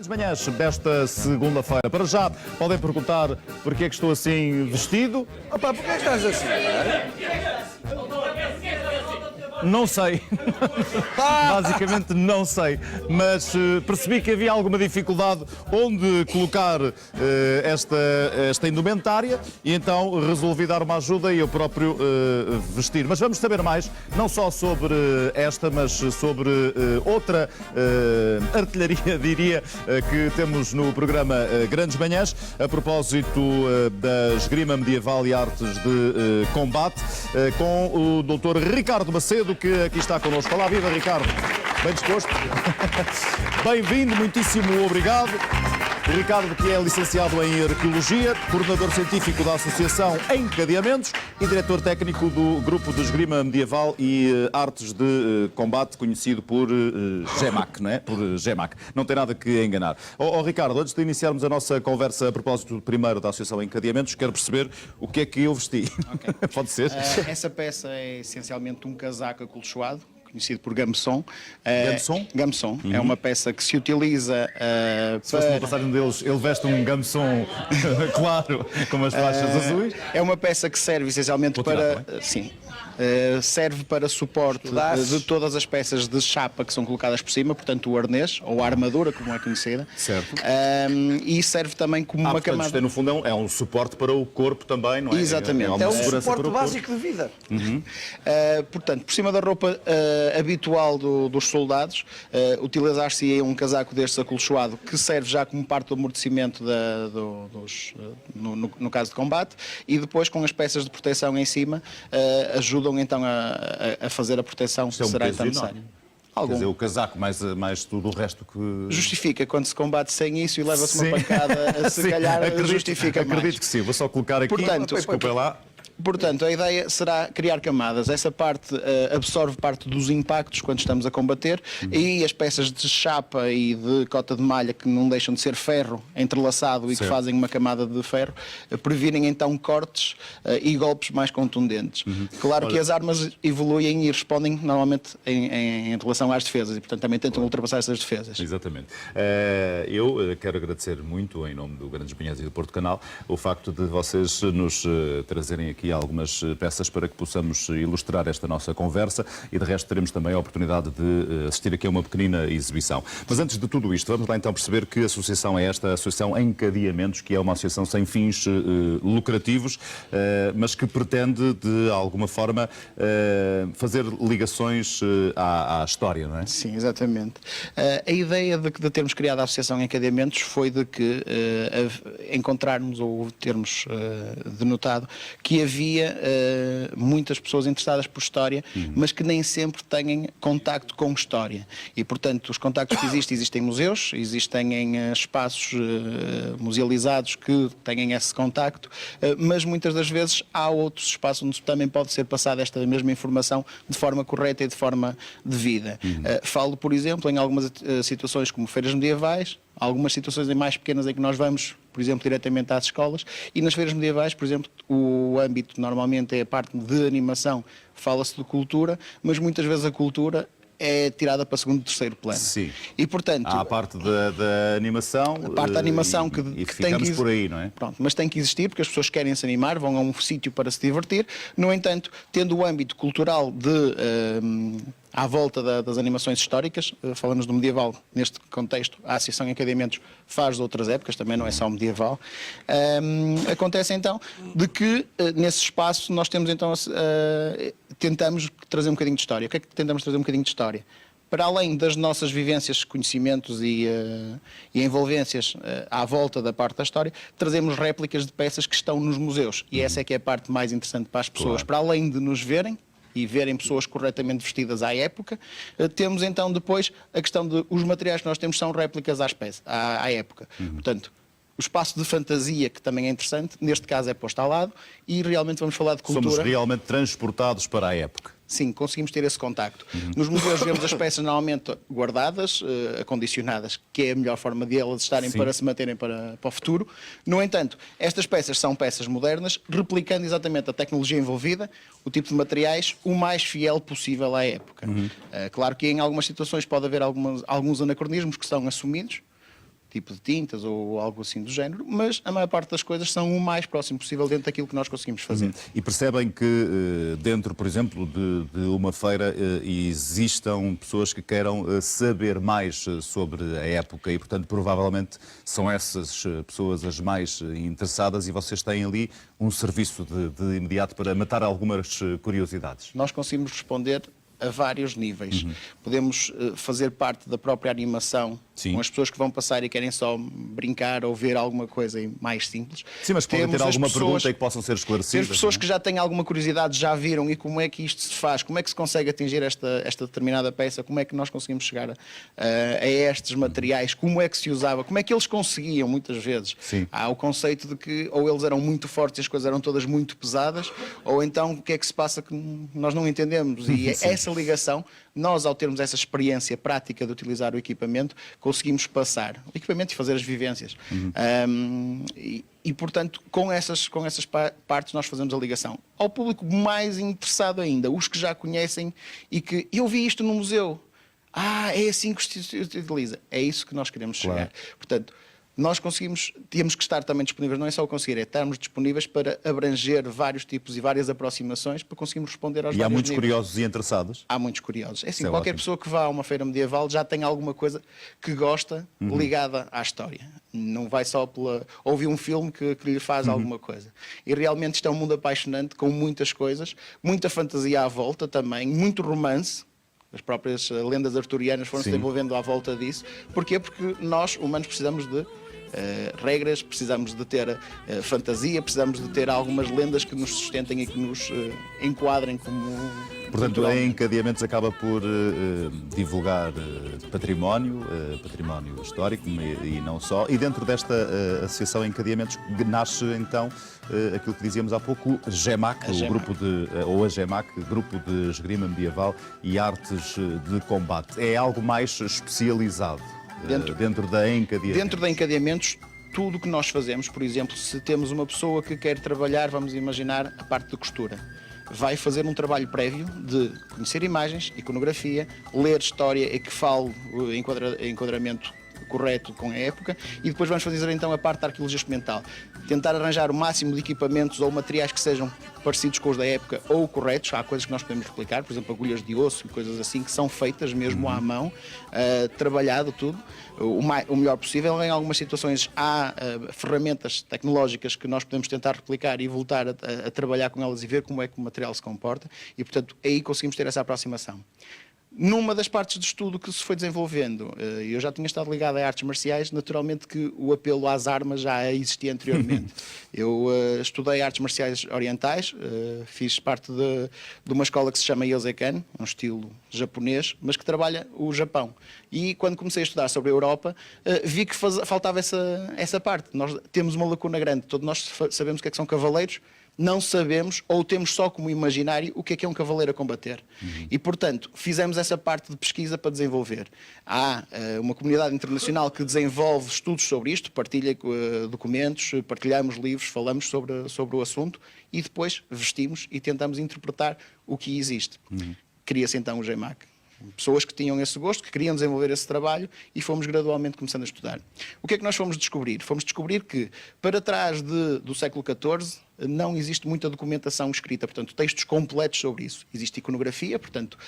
Grandes manhãs desta segunda-feira. Para já, podem perguntar porquê é que estou assim vestido. Opa, porquê é que estás assim? Não sei. Basicamente não sei. Mas percebi que havia alguma dificuldade onde colocar esta indumentária e então resolvi dar uma ajuda e eu próprio vestir. Mas vamos saber mais, não só sobre esta, mas sobre outra artilharia, diria, que temos no programa Grandes Manhãs, a propósito da esgrima medieval e artes de combate, com o Dr. Ricardo Macedo, que aqui está connosco. Olá, viva Ricardo, bem disposto? Bem-vindo, muitíssimo obrigado. Ricardo, que é licenciado em Arqueologia, coordenador científico da Associação Encadeamentos e diretor técnico do Grupo de Esgrima Medieval e Artes de Combate, conhecido por GEMAC, não é? Por GEMAC. Não tem nada que enganar. Ricardo, antes de iniciarmos a nossa conversa a propósito primeiro da Associação Encadeamentos, quero perceber o que é que eu vesti. Okay. Pode ser? Essa peça é essencialmente um casaco acolchoado, conhecido por gamson. Gamson? Gamson. É uma peça que se utiliza Se fosse uma passagem deles, ele veste um gamson claro, com as faixas azuis. É uma peça que serve essencialmente para... Sim. Serve para suporte de todas as peças de chapa que são colocadas por cima, portanto o arnês, ou a armadura, como é conhecida. Certo. E serve também como uma camada... Isto, no fundo, é um suporte para o corpo também, não é? Exatamente. É um suporte básico de vida. Portanto, por cima da roupa habitual dos soldados, utilizar-se um casaco deste acolchoado, que serve já como parte do amortecimento no caso de combate, e depois com as peças de proteção em cima, ajudam então a fazer a proteção que será então necessária. Quer dizer, o casaco mais tudo o resto que... Justifica, quando se combate sem isso e leva-se uma pancada, se calhar justifica mais. Acredito que sim, vou só colocar aqui, portanto, desculpem lá. Portanto, a ideia será criar camadas. Essa parte absorve parte dos impactos quando estamos a combater e as peças de chapa e de cota de malha, que não deixam de ser ferro entrelaçado e que fazem uma camada de ferro, previnem então cortes e golpes mais contundentes. Claro que as armas evoluem e respondem normalmente em relação às defesas e, portanto, também tentam ultrapassar essas defesas. Exatamente. Eu quero agradecer muito, em nome do Grandes Manhãs e do Porto Canal, o facto de vocês nos trazerem aqui algumas peças para que possamos ilustrar esta nossa conversa e de resto teremos também a oportunidade de assistir aqui a uma pequenina exibição. Mas antes de tudo isto, vamos lá então perceber que associação é esta, a Associação Encadeamentos, que é uma associação sem fins lucrativos, mas que pretende de alguma forma fazer ligações à história, não é? Sim, exatamente. A ideia de termos criado a Associação Encadeamentos foi de que encontrarmos ou termos denotado que havia muitas pessoas interessadas por história, mas que nem sempre têm contacto com história. E, portanto, os contactos que existem em museus, existem em espaços musealizados que têm esse contacto, mas muitas das vezes há outros espaços onde também pode ser passada esta mesma informação de forma correta e de forma devida. Falo, por exemplo, em algumas situações como feiras medievais, algumas situações mais pequenas em que nós vamos, por exemplo, diretamente às escolas, e nas feiras medievais, por exemplo, o âmbito normalmente é a parte de animação, fala-se de cultura, mas muitas vezes a cultura é tirada para segundo e terceiro plano. Sim. E, portanto, há a parte da animação. A parte da animação que ficamos tem que por aí, não é? Pronto, mas tem que existir porque as pessoas querem se animar, vão a um sítio para se divertir. No entanto, tendo o âmbito cultural à volta das animações históricas, falamos do medieval, neste contexto, a Associação Encadeamentos faz de outras épocas, também não é só medieval. Acontece então de que nesse espaço nós temos então tentamos trazer um bocadinho de história. O que é que tentamos trazer um bocadinho de história? Para além das nossas vivências, conhecimentos e envolvências à volta da parte da história, trazemos réplicas de peças que estão nos museus. E essa é que é a parte mais interessante para as pessoas. Claro. Para além de nos verem e verem pessoas corretamente vestidas à época, temos então depois a questão de os materiais que nós temos são réplicas à época. Portanto, o espaço de fantasia, que também é interessante, neste caso é posto ao lado, e realmente vamos falar de cultura. Somos realmente transportados para a época. Sim, conseguimos ter esse contacto. Nos museus vemos as peças normalmente guardadas, acondicionadas, que é a melhor forma de elas estarem para se manterem para o futuro. No entanto, estas peças são peças modernas, replicando exatamente a tecnologia envolvida, o tipo de materiais, o mais fiel possível à época. Claro que em algumas situações pode haver alguns anacronismos que são assumidos. tipo de tintas ou algo assim do género, mas a maior parte das coisas são o mais próximo possível dentro daquilo que nós conseguimos fazer. E percebem que dentro, por exemplo, de uma feira existam pessoas que queiram saber mais sobre a época e, portanto, provavelmente são essas pessoas as mais interessadas e vocês têm ali um serviço de imediato para matar algumas curiosidades. Nós conseguimos responder a vários níveis. Podemos fazer parte da própria animação, Sim. com as pessoas que vão passar e querem só brincar ou ver alguma coisa mais simples. Sim, mas podem ter Temos as alguma pessoas- pergunta e que possam ser esclarecidas. As pessoas não é? que já têm alguma curiosidade já viram e como é que isto se faz, como é que se consegue atingir esta determinada peça, como é que nós conseguimos chegar a estes materiais, como é que se usava, como é que eles conseguiam muitas vezes. Sim. Há o conceito de que ou eles eram muito fortes e as coisas eram todas muito pesadas, ou então o que é que se passa que nós não entendemos. E essa ligação, nós ao termos essa experiência prática de utilizar o equipamento, conseguimos passar o equipamento e fazer as vivências. E, portanto, com essas partes nós fazemos a ligação. Ao público mais interessado ainda, os que já conhecem e que eu vi isto no museu. É assim que se utiliza. É isso que nós queremos chegar. Portanto, nós temos que estar também disponíveis, não é só o conseguir, é estarmos disponíveis para abranger vários tipos e várias aproximações para conseguirmos responder aos E há vários muitos níveis. curiosos e interessados. Há muitos curiosos. É assim, Isso é qualquer ótimo. pessoa que vá a uma feira medieval já tem alguma coisa que gosta ligada à história. Não vai só ouvir um filme que lhe faz alguma coisa. E realmente isto é um mundo apaixonante, com muitas coisas, muita fantasia à volta também, muito romance. As próprias lendas arturianas foram se Sim. desenvolvendo à volta disso. Porquê? Porque nós, humanos, precisamos de regras, precisamos de ter fantasia, precisamos de ter algumas lendas que nos sustentem e que nos enquadrem como... Portanto, a culturalmente. Encadeamentos acaba por divulgar património histórico e não só. E dentro desta Associação Encadeamentos nasce então aquilo que dizíamos há pouco, o GEMAC, o grupo ou a GEMAC, Grupo de Esgrima Medieval e Artes de Combate. É algo mais especializado dentro da Encadeamentos. Dentro da Encadeamentos, tudo o que nós fazemos, por exemplo, se temos uma pessoa que quer trabalhar, vamos imaginar a parte de costura, vai fazer um trabalho prévio de conhecer imagens, iconografia, ler história e que fale o enquadramento correto com a época, e depois vamos fazer então a parte da arqueologia experimental. Tentar arranjar o máximo de equipamentos ou materiais que sejam parecidos com os da época ou corretos. Há coisas que nós podemos replicar, por exemplo, agulhas de osso e coisas assim, que são feitas mesmo à mão, trabalhado tudo, o melhor possível. Em algumas situações há ferramentas tecnológicas que nós podemos tentar replicar e voltar a trabalhar com elas e ver como é que o material se comporta, e portanto aí conseguimos ter essa aproximação. Numa das partes de estudo que se foi desenvolvendo, eu já tinha estado ligado a artes marciais, naturalmente que o apelo às armas já existia anteriormente. Eu estudei artes marciais orientais, fiz parte de uma escola que se chama Yosekan, um estilo japonês, mas que trabalha o Japão. E quando comecei a estudar sobre a Europa, vi que faltava essa parte. Nós temos uma lacuna grande, todos nós sabemos o que é que são cavaleiros, não sabemos ou temos só como imaginário o que é um cavaleiro a combater. E, portanto, fizemos essa parte de pesquisa para desenvolver. Há uma comunidade internacional que desenvolve estudos sobre isto, partilha documentos, partilhamos livros, falamos sobre o assunto e depois vestimos e tentamos interpretar o que existe. Cria-se então o GEMAC. Pessoas que tinham esse gosto, que queriam desenvolver esse trabalho, e fomos gradualmente começando a estudar. O que é que nós fomos descobrir? Fomos descobrir que para trás do século XIV não existe muita documentação escrita, portanto textos completos sobre isso. Existe iconografia, portanto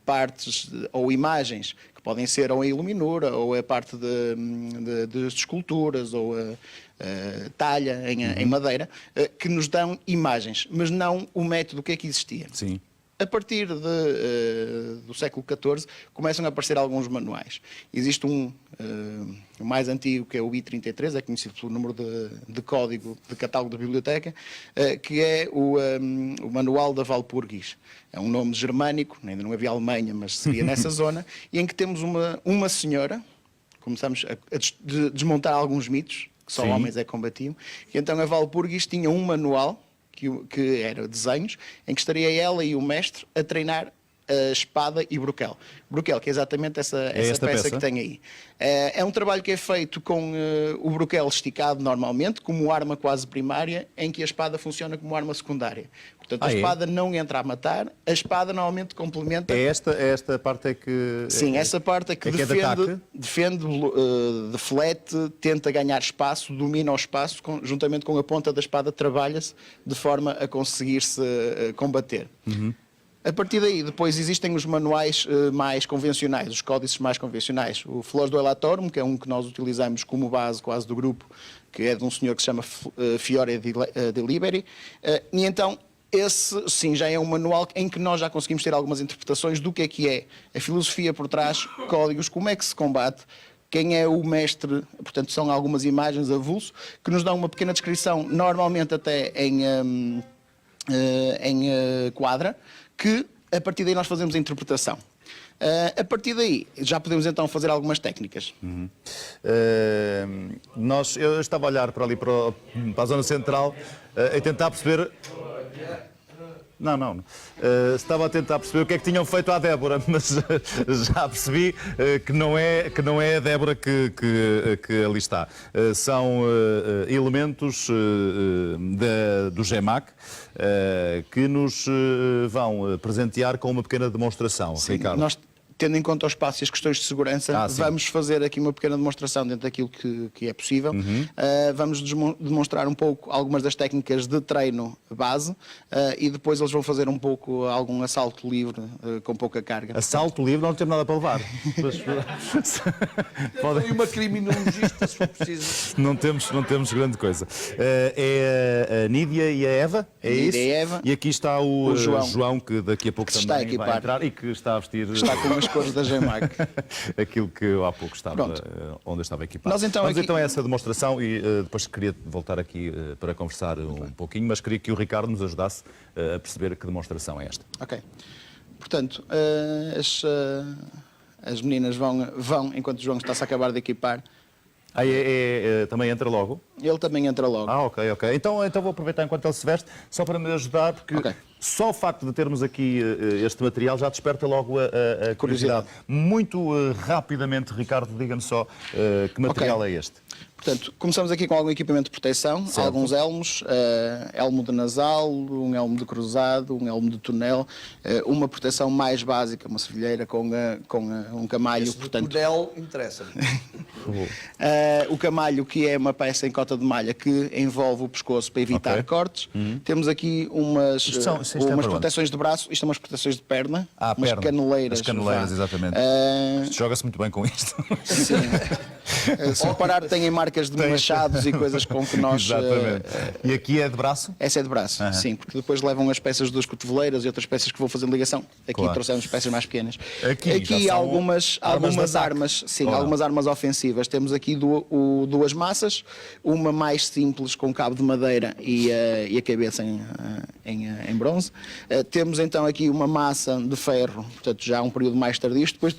partes ou imagens que podem ser ou a iluminura ou a parte de esculturas ou a talha em madeira, que nos dão imagens, mas não o método que é que existia. Sim. A partir do século XIV começam a aparecer alguns manuais. Existe o mais antigo, que é o I-33, é conhecido pelo número de código de catálogo da biblioteca, que é o Manual da Walpurgis. É um nome germânico, ainda não havia Alemanha, mas seria nessa zona, e em que temos uma senhora, começamos a desmontar alguns mitos, que só Sim. homens combatiam, e então a Walpurgis tinha um manual, que era desenhos, em que estaria ela e o mestre a treinar espada e broquel. Broquel, que é exatamente essa esta peça peça que tem aí. É um trabalho que é feito com o broquel esticado normalmente, como arma quase primária, em que a espada funciona como arma secundária. Portanto, a espada não entra a matar, a espada normalmente complementa... É esta parte é que... Sim, essa parte é que é de ataque? defende, deflete, tenta ganhar espaço, domina o espaço, juntamente com a ponta da espada trabalha-se de forma a conseguir-se combater. A partir daí, depois existem os manuais mais convencionais, os códices mais convencionais. O Flores do Elatorum, que é um que nós utilizamos como base quase do grupo, que é de um senhor que se chama Fiore de Liberi. E então, esse, sim, já é um manual em que nós já conseguimos ter algumas interpretações do que é a filosofia por trás, códigos, como é que se combate, quem é o mestre. Portanto, são algumas imagens avulso que nos dão uma pequena descrição, normalmente até em quadra, que a partir daí nós fazemos a interpretação. A partir daí já podemos então fazer algumas técnicas. Eu estava a olhar para ali, para a zona central, a tentar perceber... Não. Estava a tentar perceber o que é que tinham feito à Débora, mas já percebi que não é a Débora que ali está. São elementos do GEMAC que nos vão presentear com uma pequena demonstração, Sim, Ricardo. nós, tendo em conta o espaço e as questões de segurança, vamos fazer aqui uma pequena demonstração dentro daquilo que é possível. Vamos demonstrar um pouco algumas das técnicas de treino base e depois eles vão fazer um pouco algum assalto livre com pouca carga. Assalto livre, não temos nada para levar. E uma criminologista, se for preciso. Não temos grande coisa. É a Nídia e a Eva? É Nídia isso? e a Eva. E aqui está o João. João, que daqui a pouco Que se também está a vai equipar. entrar e que está a vestir... Está com as cores da GEMAC. Aquilo que eu há pouco estava, Pronto. onde eu estava equipado. Nós então Vamos aqui- então a essa demonstração e depois queria voltar aqui para conversar um pouquinho, mas queria que o Ricardo nos ajudasse a perceber que demonstração é esta. Ok. Portanto, as meninas vão, enquanto o João está-se a acabar de equipar, Também entra logo? ele também entra logo. Ok. Então vou aproveitar enquanto ele se veste, só para me ajudar, porque Ok. só o facto de termos aqui este material já desperta logo a curiosidade. Muito rapidamente, Ricardo, diga-me só que material é este. Portanto, começamos aqui com algum equipamento de proteção, Certo. alguns elmos, elmo de nasal, um elmo de cruzado, um elmo de tonel, uma proteção mais básica, uma servilheira com um camalho. Esse Portanto, túnel interessa-me. o camalho, que é uma peça em cota de malha que envolve o pescoço para evitar Ok. cortes. Temos aqui umas, Isto é umas para onde? proteções de braço, isto são umas proteções de perna, umas Perna. caneleiras. As caneleiras, vá. exatamente. Isto joga-se muito bem com isto. Sim. Se reparar, têm marcas de machados e coisas com que nós... Exatamente. E aqui é de braço? Essa é de braço, sim, porque depois levam as peças das cotoveleiras e outras peças que vão fazer ligação. Aqui Claro. trouxemos peças mais pequenas. Aqui já são algumas armas de ataque, armas, sim, ou não? algumas armas ofensivas. Temos aqui duas massas, uma mais simples com cabo de madeira e a cabeça em bronze. Temos então aqui uma massa de ferro, portanto já um período mais tardio. Isto depois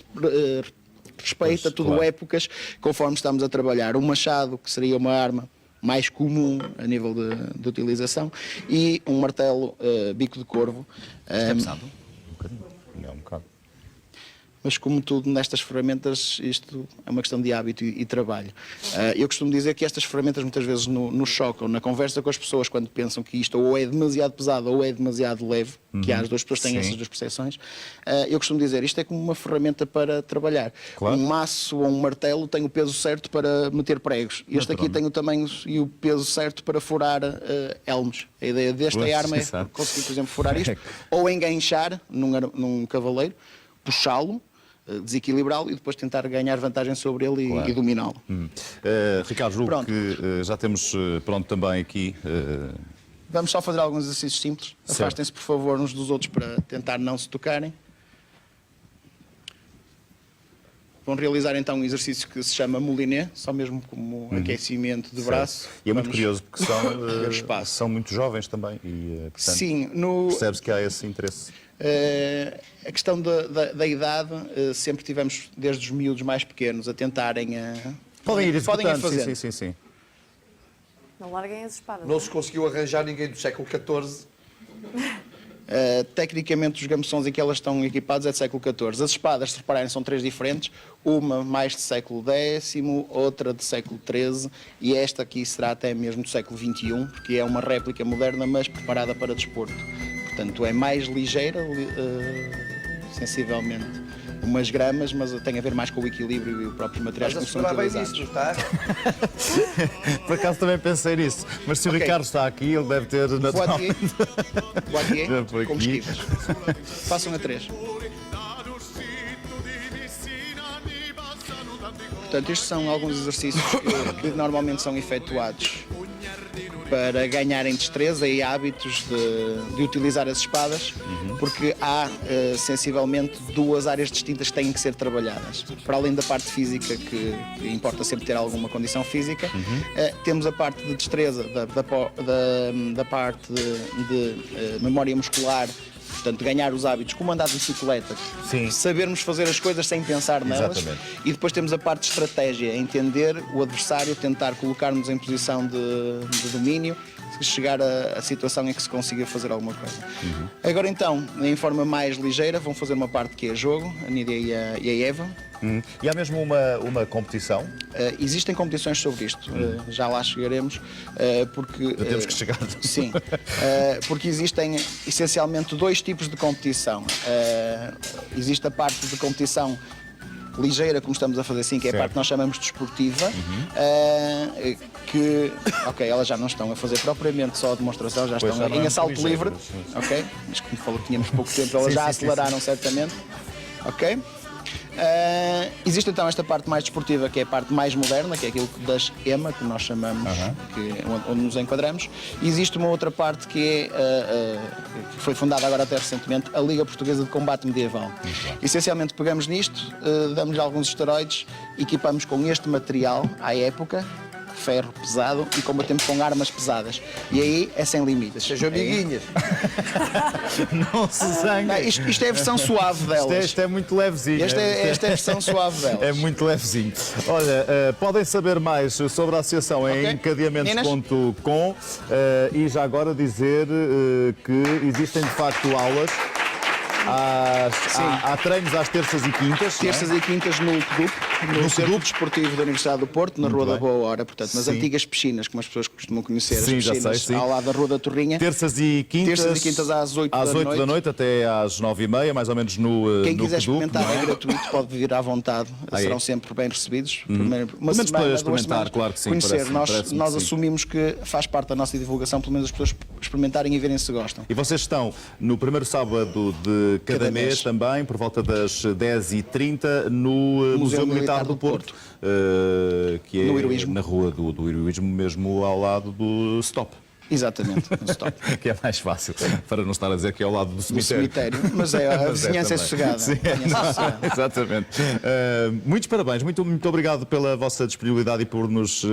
respeita Pois, tudo claro. épocas conforme estamos a trabalhar. O machado, que seria uma arma mais comum a nível de utilização, e um martelo bico de corvo. É pesado? Um bocadinho. É um bocado. Mas como tudo nestas ferramentas, isto é uma questão de hábito e trabalho. Eu costumo dizer que estas ferramentas muitas vezes nos chocam na conversa com as pessoas quando pensam que isto ou é demasiado pesado ou é demasiado leve, que as duas pessoas têm Sim. essas duas percepções. Eu costumo dizer, isto é como uma ferramenta para trabalhar. Claro. Um maço ou um martelo tem o peso certo para meter pregos. Este aqui Naturalmente. tem o tamanho e o peso certo para furar elmos. A ideia desta Pois, arma é exato. conseguir, por exemplo, furar isto ou enganchar num cavaleiro, puxá-lo, desequilibrá-lo e depois tentar ganhar vantagem sobre ele Claro. e dominá-lo. Ricardo, julgo Pronto. que já temos pronto também aqui. Vamos só fazer alguns exercícios simples. Certo. Afastem-se, por favor, uns dos outros para tentar não se tocarem. Vão realizar então um exercício que se chama mouliné, só mesmo como aquecimento de braço. E é muito Vamos curioso porque ver o espaço. são muito jovens também e, portanto, Sim, percebe-se que há esse interesse. a questão da idade, sempre tivemos desde os miúdos mais pequenos a tentarem... Podem ir executando, fazendo. sim. Não larguem as espadas. Não se conseguiu arranjar ninguém do século XIV. Tecnicamente, os gambeçons em que elas estão equipados é do século XIV. As espadas, se repararem, são 3 diferentes. Uma mais de século X, outra de século XIII e esta aqui será até mesmo do século XXI, porque é uma réplica moderna, mas preparada para desporto. Portanto, é mais ligeira, sensivelmente umas gramas, mas tem a ver mais com o equilíbrio e os próprios materiais Mas que são assegurar bem utilizados. disto, está? Por acaso também pensei nisso, mas se o Ok. Ricardo está aqui, ele deve ter naturalmente. Poitiers, Já foi aqui. combustíveis. Passam a 3. Portanto, estes são alguns exercícios que normalmente são efetuados para ganharem destreza e hábitos de utilizar as espadas, porque há sensivelmente 2 áreas distintas que têm que ser trabalhadas. Para além da parte física, que importa sempre ter alguma condição física, temos a parte de destreza, da parte de memória muscular. Portanto, ganhar os hábitos, como andar de bicicleta, Sim. sabermos fazer as coisas sem pensar nelas. Exatamente. E depois temos a parte de estratégia, entender o adversário, tentar colocar-nos em posição de domínio, chegar a situação em que se consiga fazer alguma coisa. Agora então, em forma mais ligeira, vão fazer uma parte que é jogo, a Nídia e a Eva. E há mesmo uma competição? Existem competições sobre isto, já lá chegaremos, porque... Já temos que chegar. Sim, porque existem essencialmente 2 tipos de competição. Existe a parte de competição ligeira, como estamos a fazer assim, que é a Certo. parte que nós chamamos de esportiva, que, ok, elas já não estão a fazer propriamente só a demonstração, já Pois, estão já não em é assalto muito ligeiro, livre, sim. ok? Mas como falou que tínhamos pouco tempo, elas Sim, já sim, sim, aceleraram certamente, ok? Existe então esta parte mais desportiva, que é a parte mais moderna, que é aquilo das EMA, que nós chamamos, onde nos enquadramos. E existe uma outra parte que que foi fundada agora até recentemente, a Liga Portuguesa de Combate Medieval. Essencialmente pegamos nisto, damos alguns esteroides, equipamos com este material à época, ferro pesado, e combatemos com armas pesadas. E aí é sem limites. Sejam amiguinhas. Não se zangue. Não, isto é a versão suave delas. Isto é muito levezinho. Esta é a versão suave delas. É muito levezinho. Olha, podem saber mais sobre a associação em Ok. encadeamentos.com e já agora dizer que existem de facto aulas. Há treinos às terças e quintas. Terças e quintas no CDUP, no Centro Desportivo da Universidade do Porto, na Rua da Boa Hora, portanto, nas Sim. antigas piscinas, como as pessoas costumam conhecer, Sim, as já piscinas sei, sim. ao lado da Rua da Torrinha. Terças e quintas às 8 da noite até às 9h30, mais ou menos no Quem no quiser Kedup, experimentar não é? é gratuito, pode vir à vontade, Aí. serão sempre bem recebidos. Primeiro, Pelo menos para experimentar, duas claro que sim, Conhecer, parece-me nós que sim. assumimos que faz parte da nossa divulgação, pelo menos as pessoas experimentarem e verem se gostam. E vocês estão no primeiro sábado de cada Cada mês mês. também, por volta das 10h30, no Museu Militar do Porto, que é No Heroísmo. na rua do Heroísmo, mesmo ao lado do Stop. Exatamente, no stop. Que é mais fácil, para não estar a dizer que é ao lado do No cemitério. cemitério, mas é, a vizinhança é também. sossegada. Sim. A vizinhança é sossegada. Exatamente. Muitos parabéns, muito obrigado pela vossa disponibilidade e por nos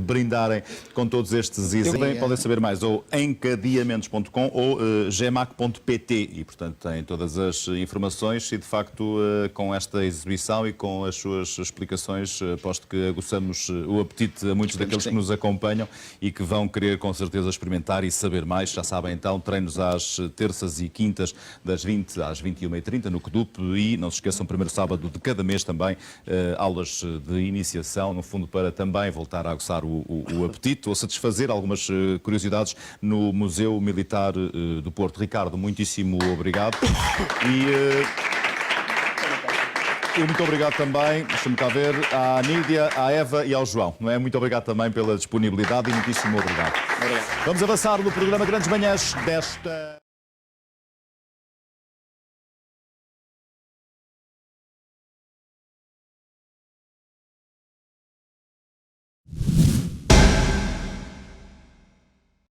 brindarem com todos estes exames. Podem saber mais ou encadeamentos.com ou gemac.pt e, portanto, têm todas as informações e, de facto, com esta exibição e com as suas explicações, aposto que aguçamos o apetite a muitos daqueles que que nos acompanham e que vão querer, com certeza, experimentar e saber mais. Já sabem, então, treinos às terças e quintas, das 20 às 21h30 no Kedup e, não se esqueçam, primeiro sábado de cada mês também, aulas de iniciação, no fundo, para também voltar a aguçar o apetite ou satisfazer algumas curiosidades no Museu Militar do Porto. Ricardo, muitíssimo obrigado. E muito obrigado também, deixa-me cá ver, à Nídia, à Eva e ao João. Não é? Muito obrigado também pela disponibilidade e muitíssimo obrigado. Vamos avançar no programa Grandes Manhãs desta...